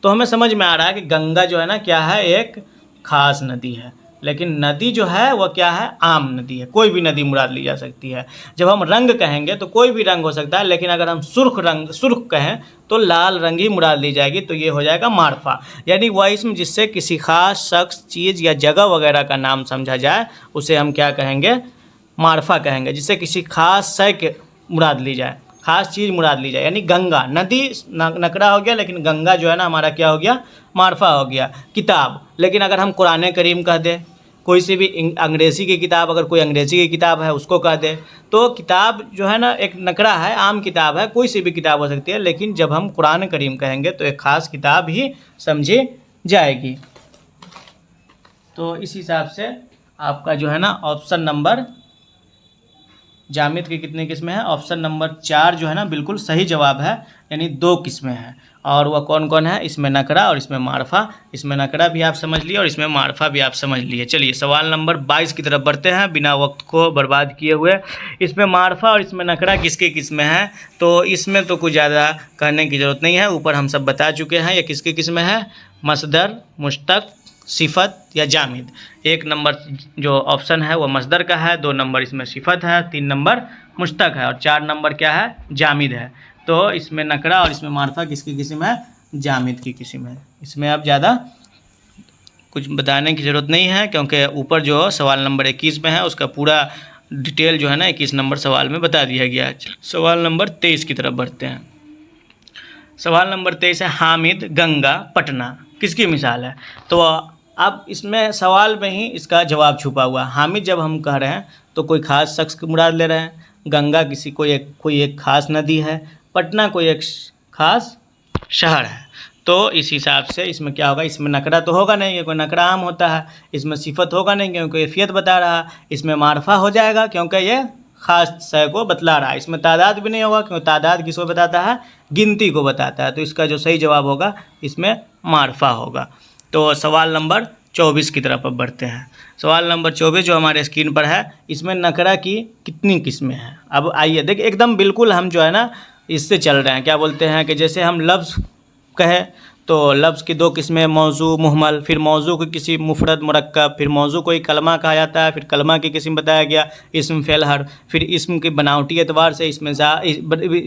तो हमें समझ में आ रहा है कि गंगा जो है ना क्या है, एक ख़ास नदी है। लेकिन नदी जो है वह क्या है, आम नदी है, कोई भी नदी मुराद ली जा सकती है। जब हम रंग कहेंगे तो कोई भी रंग हो सकता है, लेकिन अगर हम सुर्ख कहें तो लाल रंग ही मुराद ली जाएगी। तो ये हो जाएगा मारफा, यानी वह इस्म जिससे किसी ख़ास शख्स, चीज़ या जगह वगैरह का नाम समझा जाए, उसे हम क्या कहेंगे, मारफा कहेंगे। जिससे किसी ख़ास शय के मुराद ली जाए, ख़ास चीज़ मुराद ली जाए, यानी गंगा, नदी नकरा हो गया, लेकिन गंगा जो है ना हमारा क्या हो गया, मारफा हो गया। किताब, लेकिन अगर हम कुरान करीम कह दें, कोई सी भी अंग्रेज़ी की किताब, अगर कोई अंग्रेज़ी की किताब है उसको कह दे, तो किताब जो है ना एक नकरा है, आम किताब है, कोई सी भी किताब हो सकती है। लेकिन जब हम कुरान करीम कहेंगे तो एक ख़ास किताब ही समझी जाएगी। तो इस हिसाब से आपका जो है ना ऑप्शन नंबर जामिद की कितनी किस्में हैं? ऑप्शन नंबर 4 जो है ना बिल्कुल सही जवाब है, यानी 2 किस्में हैं। और वह कौन कौन है? इसमें नकरा और इसमें मारफा। इसमें नकरा भी आप समझ लिए और इसमें मारफा भी आप समझ लिए। चलिए सवाल नंबर 22 की तरफ बढ़ते हैं बिना वक्त को बर्बाद किए हुए। इसमें मारफा और इसमें नकरा किसके किस्में हैं? तो इसमें तो कुछ ज़्यादा कहने की ज़रूरत नहीं है, ऊपर हम सब बता चुके हैं। ये किसकी किस्में हैं? मसदर, मुश्तक, सिफत या जामिद। 1 नंबर जो ऑप्शन है वो मसदर का है, 2 नंबर इसमें सिफत है, 3 नंबर मुश्तक है और 4 नंबर क्या है? जामिद है। तो इसमें नकरा और इसमें मारफा किसकी किस्म है? जामिद की किस्म है। इसमें अब ज़्यादा कुछ बताने की ज़रूरत नहीं है, क्योंकि ऊपर जो सवाल नंबर 21 में है उसका पूरा डिटेल जो है ना 21 नंबर सवाल में बता दिया गया है। सवाल नंबर 23 की तरफ बढ़ते हैं। सवाल नंबर 23 है हामिद, गंगा, पटना किसकी मिसाल है? तो अब इसमें सवाल में ही इसका जवाब छुपा हुआ है। हामिद जब हम कह रहे हैं तो कोई ख़ास शख्स की मुराद ले रहे हैं, गंगा कोई एक ख़ास नदी है, पटना कोई एक ख़ास शहर है। तो इस हिसाब से इसमें क्या होगा? इसमें नकरा तो होगा नहीं, कोई नकरा आम होता है। इसमें सिफत होगा नहीं क्योंकि कैफियत बता रहा है। इसमें मारफा हो जाएगा क्योंकि ये ख़ास शय को बतला रहा है। इसमें तादाद भी नहीं होगा क्योंकि तादाद किसको बताता है? गिनती को बताता है। तो इसका जो सही जवाब होगा इसमें मारफा होगा। तो सवाल नंबर 24 की तरफ अब बढ़ते हैं। सवाल नंबर 24 जो हमारे स्क्रीन पर है, इसमें नकरा की कितनी किस्में हैं? अब आइए देखिए, एकदम बिल्कुल हम जो है ना इससे चल रहे हैं। क्या बोलते हैं कि जैसे हम लफ्ज़ कहे तो लफ्ज़ की 2 किस्में, मौजू, मुहमल। फिर मौजू को किसी मुफरद मुरक्कब, फिर मौजू को ही कलमा कहा जाता है। फिर कलमा की किस्म बताया गया इस्म, फ़ेल, हर्फ। फिर इस्म की बनावटी एतबार से इसमें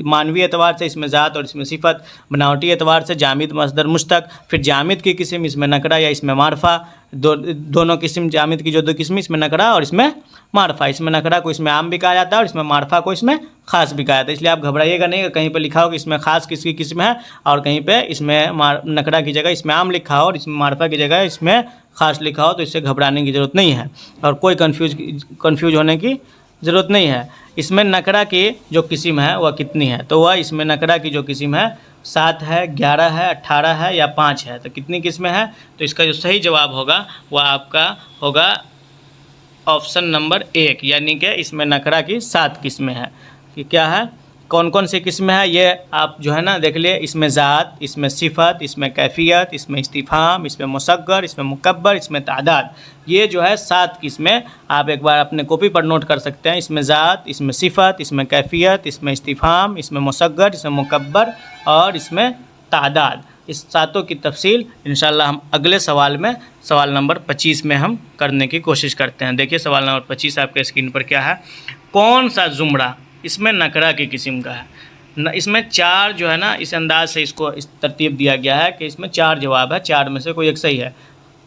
मानवी एतबार से इसमें ज़ात और इसमें सिफत, बनावटी एतबार से जामिद, मसदर, मुश्तक। फिर जामिद की किस्म इसमें नकरा या इसमें मारफा। दोनों किस्म जामिद की जो 2 किस्म, इसमें नकरा और इसमें मारफा। इसमें नकरा को इसमें आम भी कहा जाता है और इसमें मारफा को इसमें ख़ास भी कहा जाता है। इसलिए आप घबराइएगा नहीं कि कहीं पर लिखा हो कि इसमें ख़ास किसकी किस्म है और कहीं पे इसमें नकरा की जगह इसमें आम लिखा हो और इसमें मारफा की जगह इसमें ख़ास लिखा हो, तो इससे घबराने की ज़रूरत नहीं है और कोई कन्फ्यूज होने की ज़रूरत नहीं है। इसमें नकरा की जो किस्म है वह कितनी है? तो वह इसमें नकरा की जो किस्म है 7 है, 11 है, 18 है या 5 है। तो कितनी किस्में हैं? तो इसका जो सही जवाब होगा वह आपका होगा ऑप्शन नंबर 1, यानी कि इसमें नकरा की 7 किस्में हैं। कि क्या है, कौन कौन सी किस्में हैं ये आप जो है ना देख लिए। इसमें ज़ात, इसमें सिफत, इसमें कैफियत, इसमें इस्तिफ़हाम, इसमें मुसग्गर, इसमें मुकब्बर, इसमें तादाद। ये जो है 7 किस्में आप एक बार अपने कॉपी पर नोट कर सकते हैं। इसमें ज़ात, इसमें सिफत, इसमें कैफियत, इसमें इस्तिफ़हाम, इसमें मुसग्गर, इसमें मुकब्बर और इसमें तादाद। इस 7 की तफसील इंशाल्लाह हम अगले सवाल में, सवाल नंबर 25 में हम करने की कोशिश करते हैं। देखिए सवाल नंबर 25 आपके स्क्रीन पर क्या है। कौन सा ज़ुमरा इसमें नकरा की किस्म का है? इसमें 4 जो है ना, इस अंदाज से इसको इस तरतीब दिया गया है कि इसमें 4 जवाब है, 4 में से कोई एक सही है।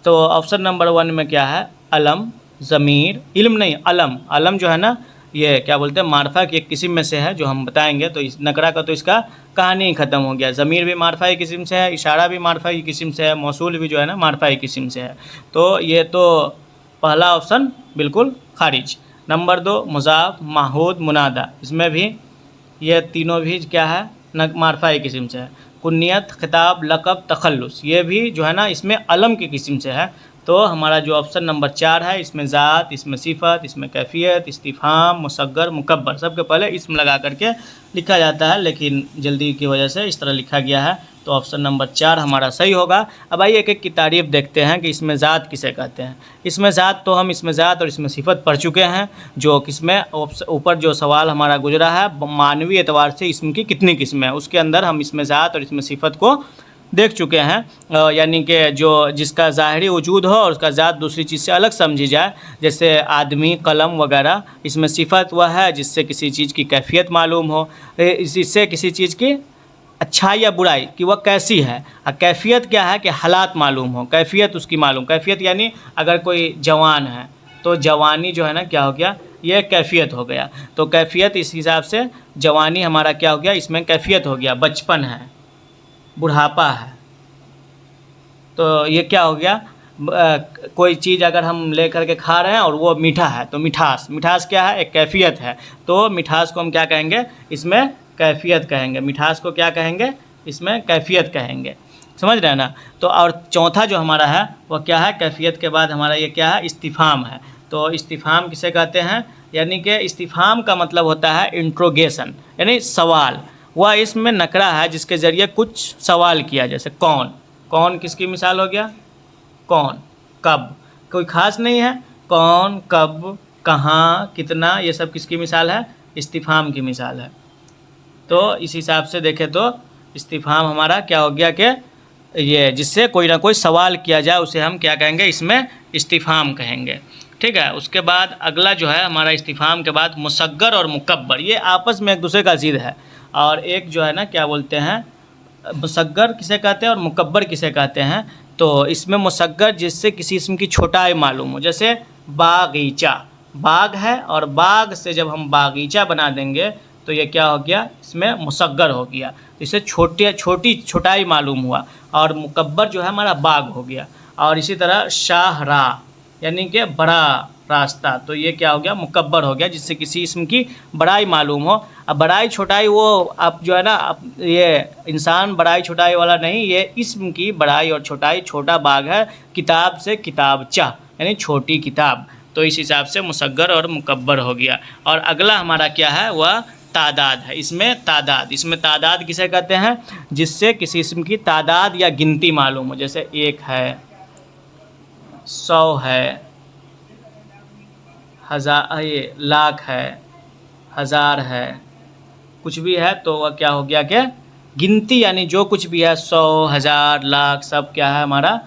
तो ऑप्शन नंबर 1 में क्या है? अलम, ज़मीर, इल्म नहीं, अलम। अलम जो है ना ये क्या बोलते हैं मारफा की एक किस्म में से है जो हम बताएंगे। तो इस नकरा का तो इसका कहानी ही ख़त्म हो गया। ज़मीर भी मारफा की किस्म से है, इशारा भी मारफा की किस्म से है, मौसूल भी जो है ना मारफा की किस्म से है। तो ये तो पहला ऑप्शन बिल्कुल खारिज। नंबर 2 मुज़ाफ, माहूद, मुनादा, इसमें भी ये तीनों भी क्या है? मारफा की किस्म से है। कुन्नियत, खिताब, लक़ब, तखल्लुस, ये भी जो है ना इसमें अलम की किस्म से है। तो हमारा जो ऑप्शन नंबर 4 है, इसमें ज़ात, इसमें सिफत, इसमें कैफियत, इस्तिफ़हाम, मुसग्गर, मुकब्बर, सबके पहले इसम लगा करके लिखा जाता है, लेकिन जल्दी की वजह से इस तरह लिखा गया है। तो ऑप्शन नंबर 4 हमारा सही होगा। अब आइए एक एक की तारीफ़ देखते हैं कि इसमें ज़ात किसे कहते हैं। इसमें ज़ात तो हम इसमें ज़ात और इसमें सिफत पढ़ चुके हैं। जो किसमें ऊपर जो सवाल हमारा गुजरा है मानवी एतबार से इसम की कितनी किस्में हैं, उसके अंदर हम इसमें ज़ात और इसमें सिफत को देख चुके हैं। यानी कि जो जिसका ज़ाहिरी वजूद हो और उसका ज़ात दूसरी चीज़ से अलग समझी जाए, जैसे आदमी, कलम वगैरह। इसमें सिफत वह है जिससे किसी चीज़ की कैफियत मालूम हो, इससे किसी चीज़ की अच्छाई या बुराई कि वह कैसी है। और कैफियत क्या है कि हालात मालूम हो, कैफियत उसकी मालूम। कैफियत यानी अगर कोई जवान है तो जवानी जो है ना क्या हो गया, ये कैफियत हो गया। तो कैफियत इस हिसाब से जवानी हमारा क्या हो गया, इसमें कैफियत हो गया। बचपन है, बुढ़ापा है, तो ये क्या हो गया, कोई चीज़ अगर हम ले करके खा रहे हैं और वो मीठा है तो मिठास। मिठास क्या है, एक कैफियत है। तो मिठास को हम क्या कहेंगे, इसमें कैफियत कहेंगे। मिठास को क्या कहेंगे, इसमें कैफियत कहेंगे। समझ रहे हैं ना। तो और चौथा जो हमारा है वह क्या है, कैफियत के बाद हमारा ये क्या है, इस्तिफ़हाम है। तो इस्तिफ़हाम किसे कहते हैं, यानी कि इस्तिफ़हाम का मतलब होता है इंट्रोगेशन, यानी सवाल। वह इसमें नकरा है जिसके ज़रिए कुछ सवाल किया, जैसे कौन। कौन किसकी मिसाल हो गया, कौन। कब कोई ख़ास नहीं है, कौन, कब, कहाँ, कितना, ये सब किसकी मिसाल है, इस्तिफ़हाम की मिसाल है। तो इस हिसाब से देखें तो इस्तिफ़हाम हमारा क्या हो गया कि ये जिससे कोई ना कोई सवाल किया जाए उसे हम क्या कहेंगे, इसमें इस्तिफ़हाम कहेंगे। ठीक है। उसके बाद अगला जो है हमारा इस्तिफ़हाम के बाद मुसग्गर और मुकब्बर, ये आपस में एक दूसरे का ज़िद है। और एक जो है ना क्या बोलते हैं, मुसग्गर किसे कहते हैं और मुकब्बर किसे कहते हैं। तो इसमें मुसग्गर जिससे किसी किस्म की छोटाई मालूम हो, जैसे बागीचा, बाग है और बाग से जब हम बागीचा बना देंगे तो ये क्या हो गया, इसमें मुसग्गर हो गया। तो इसे छोटाई मालूम हुआ। और मुकब्बर जो है हमारा बाग हो गया। और इसी तरह शाहराह यानी कि बड़ा रास्ता, तो ये क्या हो गया, मुकब्बर हो गया, जिससे किसी इसम की बड़ाई मालूम हो। अब बड़ाई छोटाई वो अब जो है ना, अब ये इंसान बड़ाई छोटाई वाला नहीं, ये इसम की बड़ाई और छोटाई, छोटा बाग है, किताब से किताबचा यानी छोटी किताब। तो इस हिसाब से मुसग्गर और मुकब्बर हो गया। और अगला हमारा क्या है, वह तादाद है। इसमें तादाद किसे कहते हैं, जिससे किसी इसम की तादाद या गिनती मालूम हो, जैसे 1 है, 100 है, 1000, ये लाख है, 1000 है, कुछ भी है तो वह क्या हो गया कि गिनती, यानी जो कुछ भी है 100, 1000, लाख सब क्या है हमारा,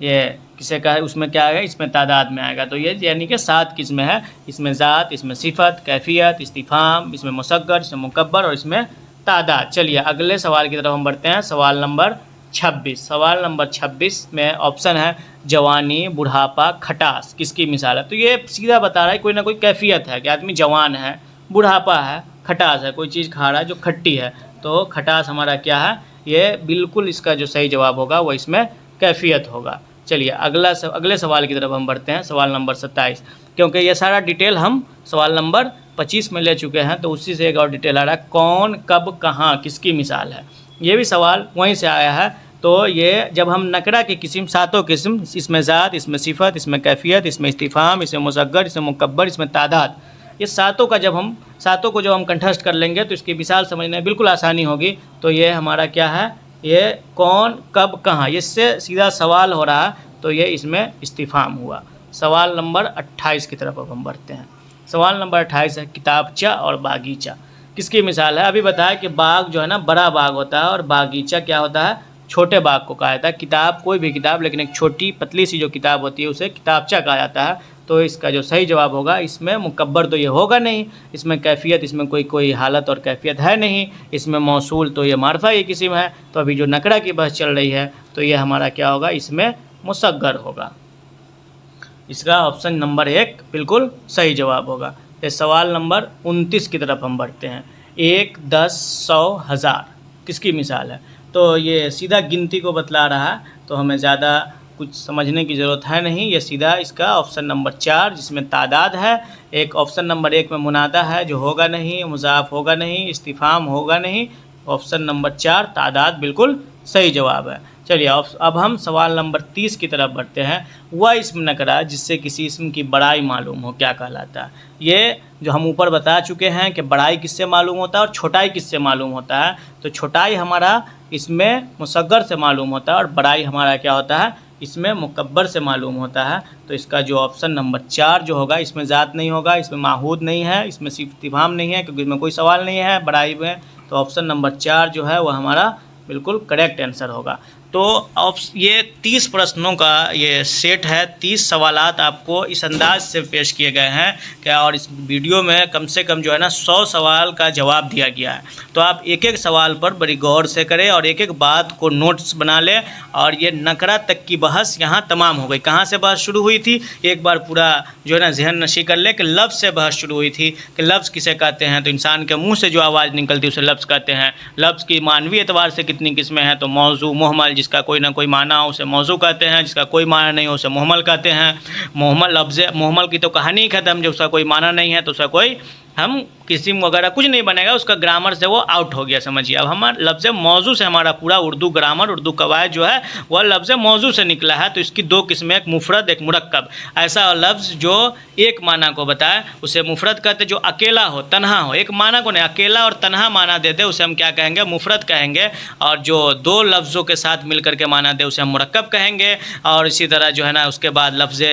ये किसे का है, उसमें क्या आएगा, इसमें तादाद में आएगा। तो ये यानी कि 7 किस्में हैं, इसमें ज़ात, इसमें सिफत, कैफियत, इस्तिफ़हाम, इसमें मुसग्गर, इसमें मुकब्बर और इसमें तादाद। चलिए अगले सवाल की तरफ हम बढ़ते हैं। सवाल नंबर 26। सवाल नंबर 26 में ऑप्शन है जवानी, बुढ़ापा, खटास किसकी मिसाल है। तो ये सीधा बता रहा है कोई ना कोई कैफियत है कि आदमी जवान है, बुढ़ापा है, खटास है, कोई चीज़ खा रहा है जो खट्टी है। तो खटास हमारा क्या है, ये बिल्कुल इसका जो सही जवाब होगा वो इसमें कैफियत होगा। चलिए अगले सवाल की तरफ हम बढ़ते हैं। सवाल नंबर 27, क्योंकि ये सारा डिटेल हम सवाल नंबर 25 में ले चुके हैं, तो उसी से एक और डिटेल आ रहा है, कौन, कब, कहाँ किसकी मिसाल है। ये भी सवाल वहीं से आया है। तो ये जब हम नकरा की किस्म, 7 किस्म, इसमें ज़ात, इसमें सिफत, इसमें कैफियत, इसमें इस्तिफ़हाम, इसमें मुसग्गर, इसमें मुकब्बर, इसमें तादाद, ये सातों को जब हम कंठस्थ कर लेंगे तो इसकी मिसाल समझने में बिल्कुल आसानी होगी। तो ये हमारा क्या है, ये कौन, कब, कहाँ, इससे सीधा सवाल हो रहा है, तो ये इसमें इस्तिफ़हाम हुआ। सवाल नंबर 28 की तरफ अब हम बढ़ते हैं। सवाल नंबर 28 है किताबचा और बागीचा किसकी मिसाल है। अभी बताया कि बाग जो है ना बड़ा बाग होता है और बागीचा क्या होता है, छोटे बाग को कहा जाता है। किताब कोई भी किताब, लेकिन एक छोटी पतली सी जो किताब होती है उसे किताबचा कहा जाता है। तो इसका जो सही जवाब होगा, इसमें मुकब्बर तो ये होगा नहीं, इसमें कैफियत, इसमें कोई हालत और कैफियत है नहीं, इसमें मौसूल तो ये मार्फा की किस्म है। तो अभी जो नकरा की बहस चल रही है तो ये हमारा क्या होगा, इसमें मुसग्गर होगा। इसका ऑप्शन नंबर 1 बिल्कुल सही जवाब होगा। तो सवाल नंबर 29 की तरफ हम बढ़ते हैं। 1, 10, 100, 1000 किसकी मिसाल है। तो ये सीधा गिनती को बतला रहा है, तो हमें ज़्यादा कुछ समझने की ज़रूरत है नहीं। ये सीधा इसका ऑप्शन नंबर 4 जिसमें तादाद है। एक ऑप्शन नंबर 1 में मुनादा है जो होगा नहीं, मुज़ाफ होगा नहीं, इस्तिफ़हाम होगा नहीं। ऑप्शन नंबर 4 तादाद बिल्कुल सही जवाब है। चलिए अब हम सवाल नंबर 30 की तरफ बढ़ते हैं। वह इसम नकरा जिससे किसी इसम की बड़ाई मालूम हो क्या कहलाता है। ये जो हम ऊपर बता चुके हैं कि बड़ाई किससे मालूम होता है और छोटाई किससे मालूम होता है। तो छोटाई हमारा इसमें मुसग्गर से मालूम होता है और बड़ाई हमारा क्या होता है, इसमें मुकब्बर से मालूम होता है। तो इसका जो ऑप्शन नंबर 4 जो होगा, इसमें ज़ात नहीं होगा, इसमें माहूद नहीं है, इसमें सिर्फ इस्तिफ़हाम नहीं है क्योंकि इसमें कोई सवाल नहीं है बड़ाई में। तो ऑप्शन नंबर 4 जो है वह हमारा बिल्कुल करेक्ट आंसर होगा। तो ये 30 प्रश्नों का ये सेट है, 30 सवालात आपको इस अंदाज से पेश किए गए हैं क्या, और इस वीडियो में कम से कम जो है ना 100 सवाल का जवाब दिया गया है। तो आप एक एक सवाल पर बड़ी गौर से करें और एक एक बात को नोट्स बना लें। और ये नकरा तक की बहस यहाँ तमाम हो गई। कहाँ से बहस शुरू हुई थी, एक बार पूरा जो है ना जहन नशी कर ले कि लफ्ज़ से बहस शुरू हुई थी कि लफ्ज़ किसे कहते हैं। तो इंसान के मुँह से जो आवाज़ निकलती है उसे लफ्ज़ कहते हैं। लफ्ज़ की मानवी एतबार से कितनी किस्में हैं, तो मौजू, मुहमल, जिसका कोई ना कोई माना हो उसे मौजू कहते हैं, जिसका कोई माना नहीं हो उसे मुहमल कहते हैं। मुहमल लफ्ज़, मुहमल की तो कहानी ही ख़त्म, जब उसका कोई माना नहीं है तो उसका कोई हम किस्म वगैरह कुछ नहीं बनेगा, उसका ग्रामर से वो आउट हो गया समझिए। अब हमारा लफ्ज़ मौजू से हमारा पूरा उर्दू ग्रामर, उर्दू कवायद जो है वह लफ्ज़ मौजू से निकला है। तो इसकी दो किस्में, एक मुफरद एक मुरक्कब। ऐसा लफ्ज़ जो एक माना को बताए उसे मुफरद कहते, जो अकेला हो तन्हा हो, एक माना को नहीं अकेला और तन्हा माना दे दे उसे हम क्या कहेंगे, मुफरद कहेंगे। और जो दो लफ्ज़ों के साथ मिलकर के माना दे उसे हम मुरक्कब कहेंगे। और इसी तरह जो है ना उसके बाद लफ्ज़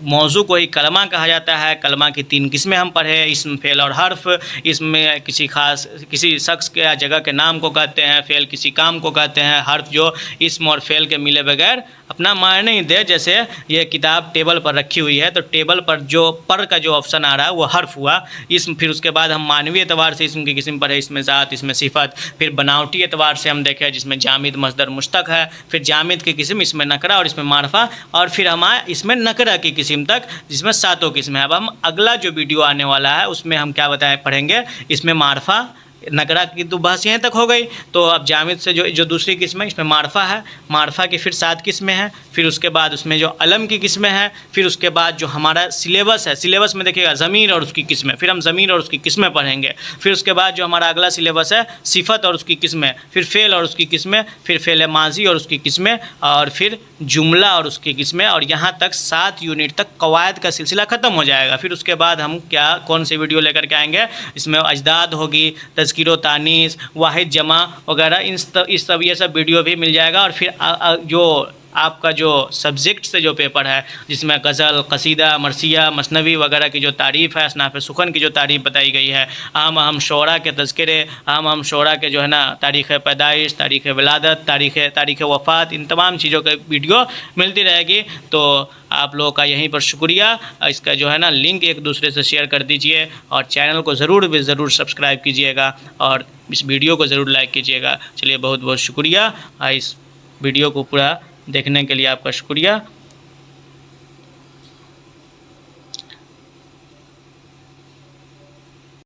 मौजू को ही कलमा कहा जाता है। कलमा की 3 किस्में हम पढ़े, इस्म, फ़ेल और हर्फ। इसमें किसी शख्स के या जगह के नाम को कहते हैं, फ़ेल किसी काम को कहते हैं, हर्फ जो इस्म और फ़ेल के मिले बगैर अपना मायने नहीं दे। जैसे ये किताब टेबल पर रखी हुई है तो टेबल पर जो पर का जो ऑप्शन आ रहा है वो हर्फ हुआ। इसमें फिर उसके बाद हम मानवी एतबार से इसम की किस्म पढ़े, इसमें ज़ात, इसमें सिफत। फिर बनावटी एतबार से हम देखें जिसमें जामिद, मस्दर, मुश्तक है। फिर जामिद की किस्म, इसमें नकरा और इसमें मारफा। और फिर हम आए इसमें नकरा की किस्म तक जिसमें 7 किस्में हैं। अब हम अगला जो वीडियो आने वाला है उसमें हम क्या पढ़ेंगे, इसमें मारफा नकरा की तो बहस यहीं तक हो गई। तो अब जामिद से जो दूसरी किस्म है इसमें मारफा है, मारफा की फिर 7 किस्में हैं। फिर उसके बाद उसमें जो अलम की किस्में हैं। फिर उसके बाद जो हमारा सिलेबस है, सिलेबस में देखिएगा ज़मीर और उसकी किस्में, फिर हम ज़मीर और उसकी किस्में पढ़ेंगे। फिर उसके बाद जो हमारा अगला सिलेबस है सिफत और उसकी किस्में, फिर फ़ेल और उसकी किस्में, फिर फ़ेल माजी और उसकी किस्में, और फिर जुमला और उसकी किस्में। और यहाँ तक 7 यूनिट तक कवायद का सिलसिला ख़त्म हो जाएगा। फिर उसके बाद हम कौन सी वीडियो लेकर के आएंगे, इसमें अजदाद होगी, तज़किरो तानीस, वाहिद जमा वगैरह, इस सब ये सब वीडियो भी मिल जाएगा। और फिर जो आपका जो सब्जेक्ट से जो पेपर है जिसमें गज़ल, कसीदा, मरसिया, मसनवी वगैरह की जो तारीफ़ है, असनाफ़ सुखन की जो तारीफ़ बताई गई है, अहम शोरा के तज़किरे, अहम शोरा के जो है ना तारीख़ पैदाइश, तारीख़ विलादत, तारीख़ वफ़ात, इन तमाम चीज़ों के वीडियो मिलती रहेगी। तो आप लोगों का यहीं पर शुक्रिया। इसका जो है ना लिंक एक दूसरे से शेयर कर दीजिए और चैनल को ज़रूर सब्सक्राइब कीजिएगा और इस वीडियो को ज़रूर लाइक कीजिएगा। चलिए बहुत बहुत शुक्रिया। इस वीडियो को पूरा देखने के लिए आपका शुक्रिया।